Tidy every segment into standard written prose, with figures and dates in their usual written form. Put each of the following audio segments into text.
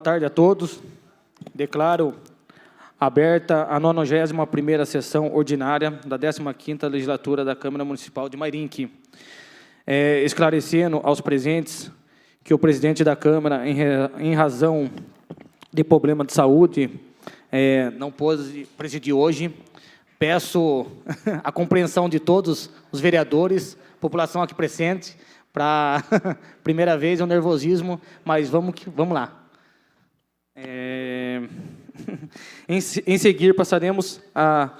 tarde a todos. Declaro aberta a 91ª sessão ordinária da 15ª Legislatura da Câmara Municipal de Mairinque. Esclarecendo aos presentes que o presidente da Câmara, em razão de problema de saúde, não pôde presidir hoje. Peço a compreensão de todos os vereadores, população aqui presente, para primeira vez é um nervosismo, mas vamos lá. Em seguir, passaremos a...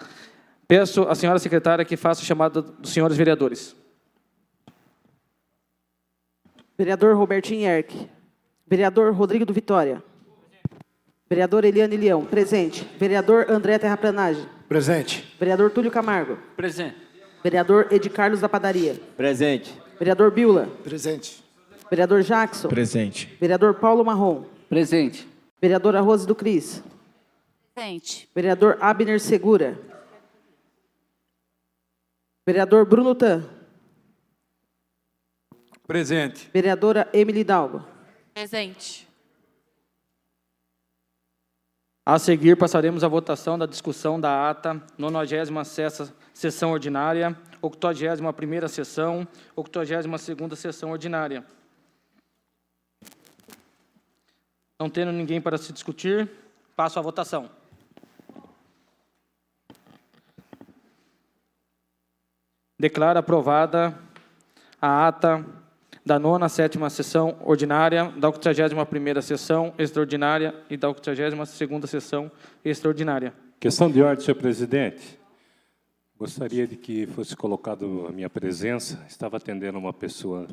Peço à senhora secretária que faça a chamada dos senhores vereadores. Vereador Robertinho Erck. Vereador Rodrigo do Vitória. Vereador Eliane Leão. Presente. Vereador André Terraplanagem. Presente. Vereador Túlio Camargo. Presente. Vereador Edi Carlos da Padaria. Presente. Vereador Biula. Presente. Vereador Jackson. Presente. Vereador Paulo Marrom. Presente. Vereadora Rose do Cris. Presente. Vereador Abner Segura. Vereador Bruno Tan. Presente. Vereadora Emily Dalgo. Presente. A seguir, passaremos à votação da discussão da ata, 90ª sessão ordinária, 81ª sessão, 82ª sessão ordinária. Não tendo ninguém para se discutir, passo à votação. Declaro aprovada a ata da 97ª sessão ordinária, da 81ª sessão extraordinária e da 82ª sessão extraordinária. Questão de ordem, senhor presidente. Gostaria de que fosse colocado a minha presença. Estava atendendo uma pessoa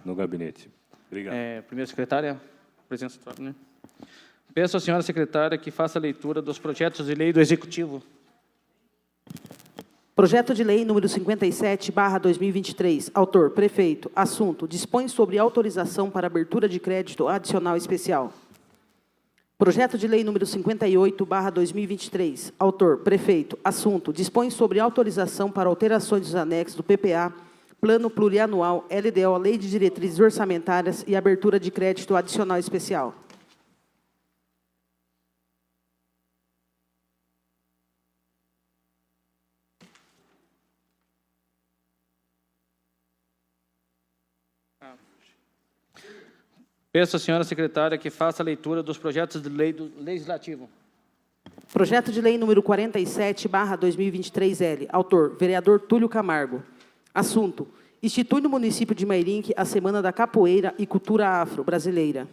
no gabinete. Obrigado. Primeira secretária, presença. Né? Peço à senhora secretária que faça a leitura dos projetos de lei do Executivo. Projeto de lei número 57/2023. Autor, prefeito. Assunto, dispõe sobre autorização para abertura de crédito adicional especial. Projeto de lei número 58/2023. Autor, prefeito. Assunto, dispõe sobre autorização para alterações dos anexos do PPA, Plano Plurianual, LDO, Lei de Diretrizes Orçamentárias e abertura de crédito adicional especial. Peço à senhora secretária que faça a leitura dos projetos de lei do Legislativo. Projeto de lei número 47/2023L. Autor, vereador Túlio Camargo. Assunto, institui no município de Mairinque a Semana da Capoeira e Cultura Afro-Brasileira.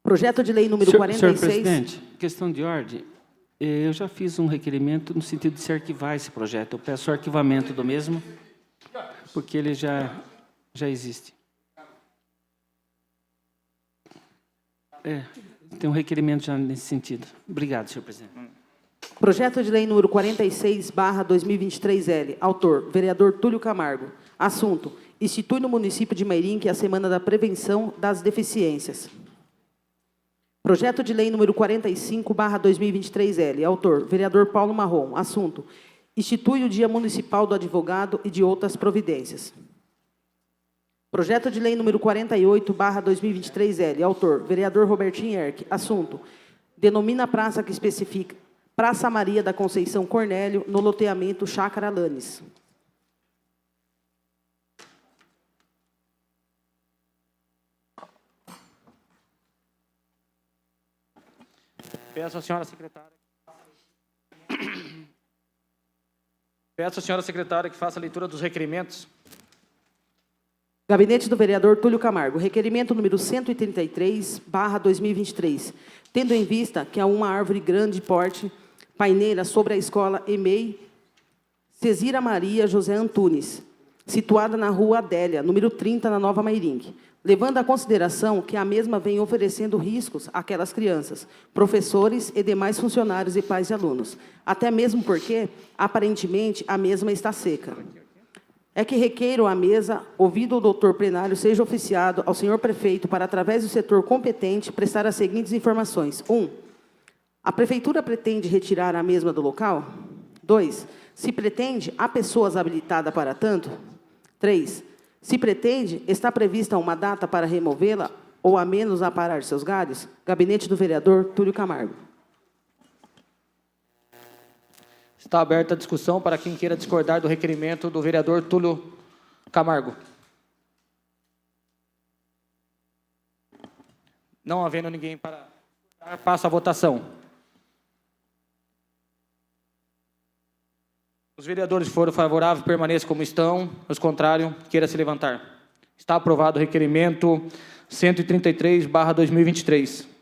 Projeto de lei número 46... Senhor presidente, questão de ordem. Eu já fiz um requerimento no sentido de se arquivar esse projeto. Eu peço o arquivamento do mesmo, porque ele já existe. Tem um requerimento já nesse sentido. Obrigado, senhor presidente. Projeto de lei número 46/2023L. Autor, vereador Túlio Camargo. Assunto, institui no município de Mairinque a Semana da Prevenção das Deficiências. Projeto de lei número 45/2023L. Autor, vereador Paulo Marrom. Assunto, institui o Dia Municipal do Advogado e de outras providências. Projeto de lei número 48/2023L. Autor, vereador Robertinho Erck. Assunto, denomina a praça que especifica Praça Maria da Conceição Cornélio, no loteamento Chácara Lanes. Peço à senhora secretária que faça a leitura dos requerimentos. Gabinete do vereador Túlio Camargo. Requerimento número 133/2023. Tendo em vista que há uma árvore grande porte, paineira sobre a escola EMEI Cesira Maria José Antunes, situada na rua Adélia, número 30, na Nova Mairinque, levando à consideração que a mesma vem oferecendo riscos àquelas crianças, professores e demais funcionários e pais de alunos, até mesmo porque, aparentemente, a mesma está seca. É que requeiro à mesa, ouvido o doutor plenário, seja oficiado ao senhor prefeito para, através do setor competente, prestar as seguintes informações. 1. A prefeitura pretende retirar a mesma do local? 2. Se pretende, há pessoas habilitadas para tanto? 3. Se pretende, está prevista uma data para removê-la ou a menos aparar seus galhos? Gabinete do vereador Túlio Camargo. Está aberta a discussão para quem queira discordar do requerimento do vereador Túlio Camargo. Não havendo ninguém para passa a votação. Os vereadores que foram favoráveis permaneçam como estão, os contrários, queira se levantar. Está aprovado o requerimento 133/2023.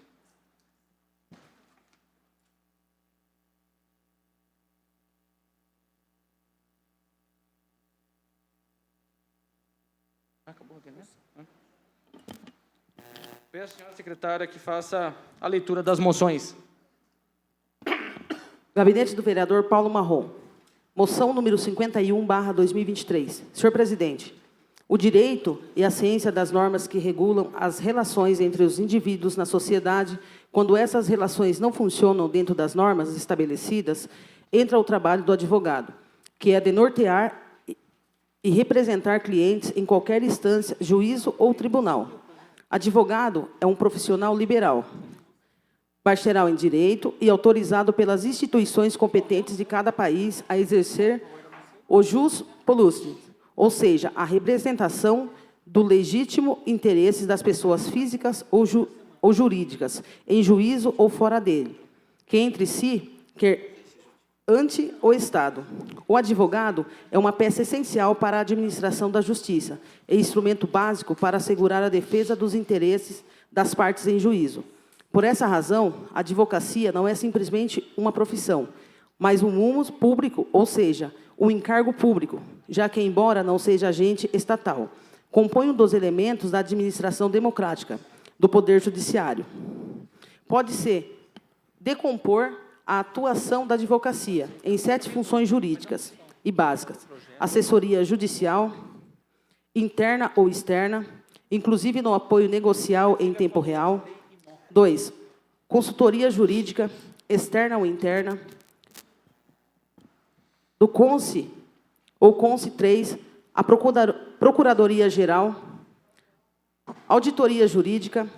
Peço à senhora secretária que faça a leitura das moções. Gabinete do vereador Paulo Marrom. Moção número 51/2023. Senhor presidente, o direito e a ciência das normas que regulam as relações entre os indivíduos na sociedade, quando essas relações não funcionam dentro das normas estabelecidas, entra o trabalho do advogado, que é de nortear e representar clientes em qualquer instância, juízo ou tribunal. Advogado é um profissional liberal, bacharel em direito e autorizado pelas instituições competentes de cada país a exercer o jus pollucis, ou seja, a representação do legítimo interesse das pessoas físicas ou jurídicas, em juízo ou fora dele, que entre si quer ante o Estado. O advogado é uma peça essencial para a administração da justiça e instrumento básico para assegurar a defesa dos interesses das partes em juízo. Por essa razão, a advocacia não é simplesmente uma profissão, mas um humus público, ou seja, um encargo público, já que, embora não seja agente estatal, compõe um dos elementos da administração democrática do Poder Judiciário. Pode-se decompor a atuação da advocacia em 7 funções jurídicas e básicas: assessoria judicial, interna ou externa, inclusive no apoio negocial em tempo real. 2. Consultoria jurídica, externa ou interna. Do CONSE ou CONSE 3, a Procuradoria Geral, auditoria jurídica,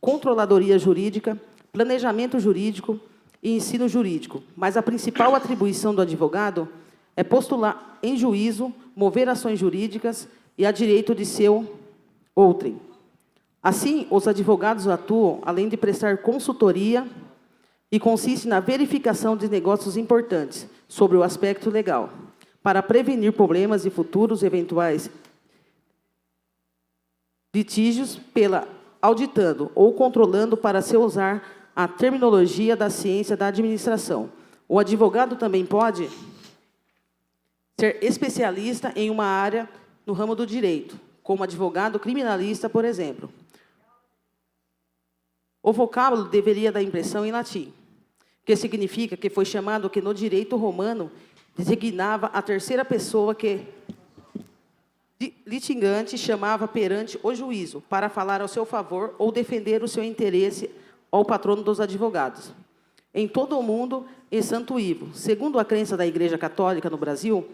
controladoria jurídica, planejamento jurídico e ensino jurídico. Mas a principal atribuição do advogado é postular em juízo, mover ações jurídicas e a direito de seu outrem. Assim, os advogados atuam, além de prestar consultoria, e consiste na verificação de negócios importantes sobre o aspecto legal, para prevenir problemas e futuros eventuais litígios pela auditando ou controlando para se usar a terminologia da ciência da administração. O advogado também pode ser especialista em uma área no ramo do direito, como advogado criminalista, por exemplo. O vocábulo deveria dar impressão em latim, que significa que foi chamado que no direito romano designava a terceira pessoa que litigante chamava perante o juízo para falar ao seu favor ou defender o seu interesse ao patrono dos advogados. Em todo o mundo, em Santo Ivo, segundo a crença da Igreja Católica no Brasil,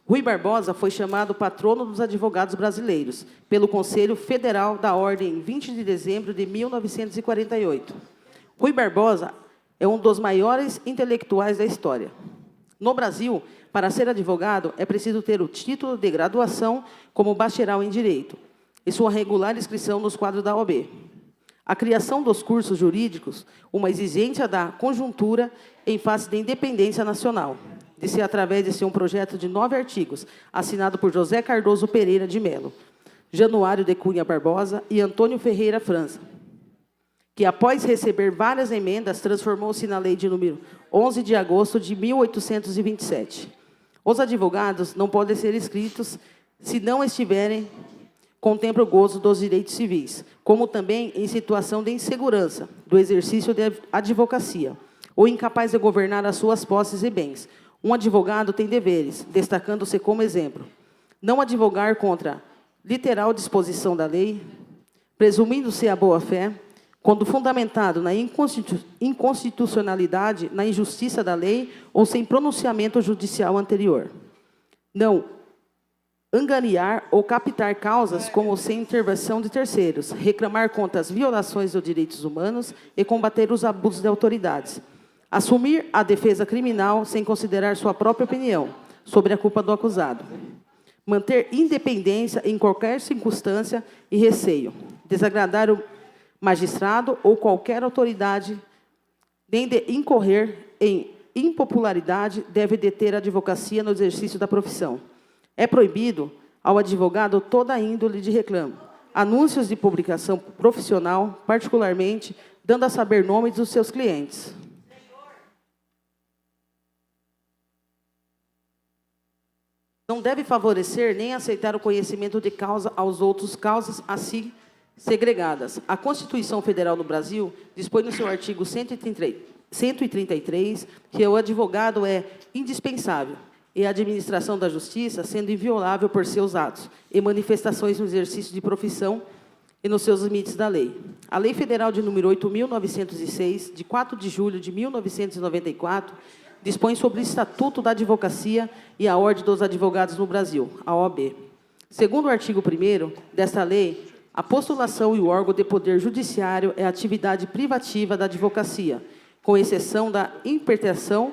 Rui Barbosa foi chamado patrono dos advogados brasileiros pelo Conselho Federal da Ordem em 20 de dezembro de 1948. Rui Barbosa é um dos maiores intelectuais da história. No Brasil, para ser advogado, é preciso ter o título de graduação como bacharel em Direito e sua regular inscrição nos quadros da OAB. A criação dos cursos jurídicos, uma exigência da conjuntura em face da independência nacional, de ser através de ser um projeto de 9 artigos, assinado por José Cardoso Pereira de Melo, Januário de Cunha Barbosa e Antônio Ferreira França, que, após receber várias emendas, transformou-se na lei de número 11 de agosto de 1827. Os advogados não podem ser inscritos se não estiverem contempla o gozo dos direitos civis, como também em situação de insegurança do exercício de advocacia, ou incapaz de governar as suas posses e bens. Um advogado tem deveres, destacando-se como exemplo: não advogar contra literal disposição da lei, presumindo-se a boa-fé, quando fundamentado na inconstitucionalidade, na injustiça da lei ou sem pronunciamento judicial anterior. Não angariar ou captar causas como sem intervenção de terceiros, reclamar contra as violações dos direitos humanos e combater os abusos de autoridades, assumir a defesa criminal sem considerar sua própria opinião sobre a culpa do acusado, manter independência em qualquer circunstância e receio, desagradar o magistrado ou qualquer autoridade, nem de incorrer em impopularidade, deve deter a advocacia no exercício da profissão. É proibido ao advogado toda a índole de reclamo, anúncios de publicação profissional, particularmente dando a saber nomes dos seus clientes. Não deve favorecer nem aceitar o conhecimento de causa aos outros causas assim segregadas. A Constituição Federal do Brasil dispõe no seu artigo 133 que o advogado é indispensável e a administração da justiça sendo inviolável por seus atos e manifestações no exercício de profissão e nos seus limites da lei. A Lei Federal de número 8.906, de 4 de julho de 1994, dispõe sobre o Estatuto da Advocacia e a Ordem dos Advogados no Brasil, a OAB. Segundo o artigo 1º desta lei, a postulação e o órgão de poder judiciário é atividade privativa da advocacia, com exceção da interpretação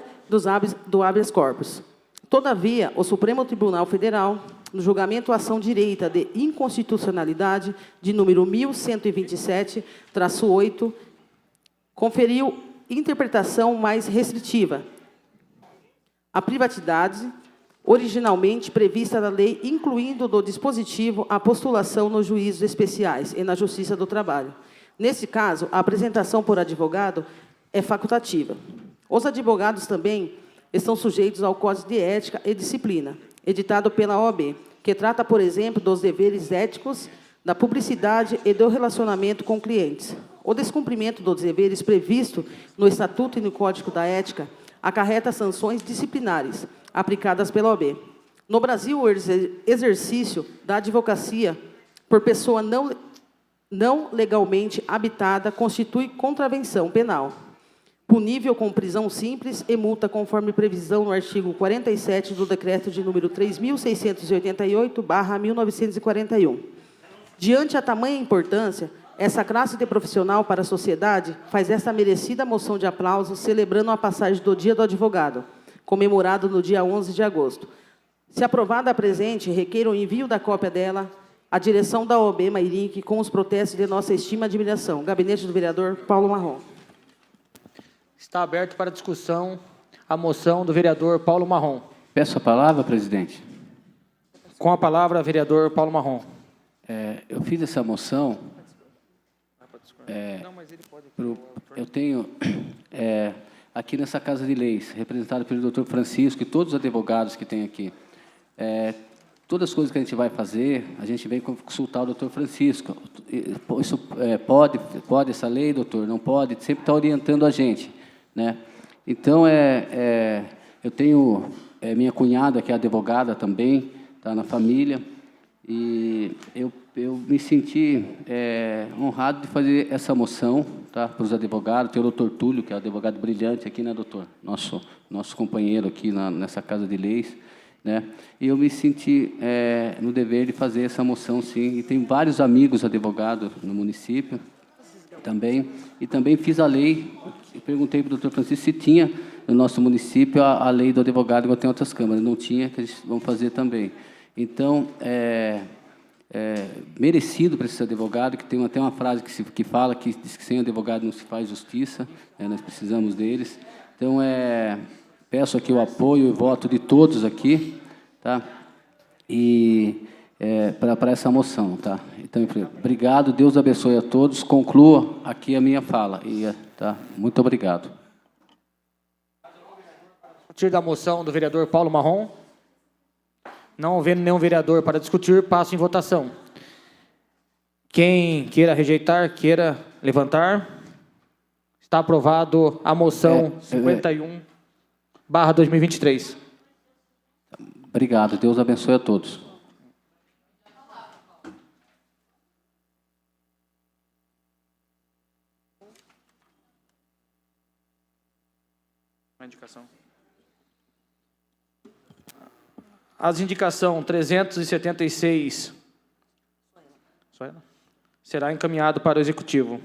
do habeas corpus. Todavia, o Supremo Tribunal Federal, no julgamento ação direita de inconstitucionalidade de número 1127-8, conferiu interpretação mais restritiva à privacidade originalmente prevista na lei, incluindo do dispositivo a postulação nos juízos especiais e na Justiça do Trabalho. Nesse caso, a apresentação por advogado é facultativa. Os advogados também estão sujeitos ao Código de Ética e Disciplina, editado pela OAB, que trata, por exemplo, dos deveres éticos, da publicidade e do relacionamento com clientes. O descumprimento dos deveres previsto no Estatuto e no Código da Ética acarreta sanções disciplinares aplicadas pela OAB. No Brasil, o exercício da advocacia por pessoa não legalmente habitada constitui contravenção penal, punível com prisão simples e multa conforme previsão no artigo 47 do Decreto de número 3.688/1941. Diante a tamanha importância, essa classe de profissional para a sociedade faz esta merecida moção de aplauso, celebrando a passagem do Dia do Advogado, comemorado no dia 11 de agosto. Se aprovada a presente, requer o envio da cópia dela à direção da OAB Mairink com os protestos de nossa estima e admiração. Gabinete do vereador Paulo Marrom. Está aberto para discussão a moção do vereador Paulo Marrom. Peço a palavra, presidente. Com a palavra, vereador Paulo Marrom. Eu fiz essa moção. Eu tenho aqui nessa Casa de Leis, representado pelo Dr. Francisco e todos os advogados que tem aqui. Todas as coisas que a gente vai fazer, a gente vem consultar o Dr. Francisco. Isso pode essa lei, doutor? Não pode? Sempre está orientando a gente, né? Então, eu tenho minha cunhada, que é advogada também, está na família, e eu me senti honrado de fazer essa moção, tá, para os advogados. Tem o doutor Túlio, que é advogado brilhante aqui, né, doutor? Nosso companheiro aqui nessa Casa de Leis, né? E eu me senti no dever de fazer essa moção, sim. E tem vários amigos advogados no município também. E também fiz a lei. Eu perguntei para o doutor Francisco se tinha no nosso município a lei do advogado, igual tem outras câmaras. Não tinha, que eles vão fazer também. Então, merecido para esse advogado, que tem até uma frase que fala que diz que sem advogado não se faz justiça, nós precisamos deles. Então, peço aqui o apoio e voto de todos aqui, tá? E para essa moção, tá? Então, obrigado, Deus abençoe a todos. Concluo aqui a minha fala. Tá? Muito obrigado. A partir da moção do vereador Paulo Marrom, não havendo nenhum vereador para discutir, passo em votação. Quem queira rejeitar, queira levantar. Está aprovado a moção 51/2023. Obrigado. Deus abençoe a todos. Uma indicação. As indicação 376 será encaminhado para o Executivo.